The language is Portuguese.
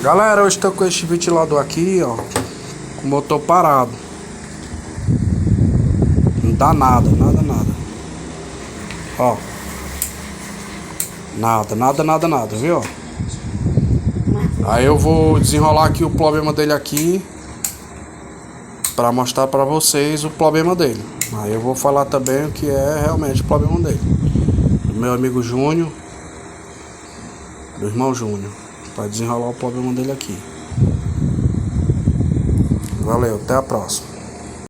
Galera, hoje estou com este ventilador aqui, ó, com o motor parado. Não dá nada, nada. Ó. Nada, viu? Aí eu vou desenrolar aqui o problema dele aqui para mostrar para vocês o problema dele. Aí eu vou falar também o que é realmente o problema dele. Do meu amigo Júnior, do irmão Júnior, para desenrolar o problema dele aqui. Valeu, até a próxima.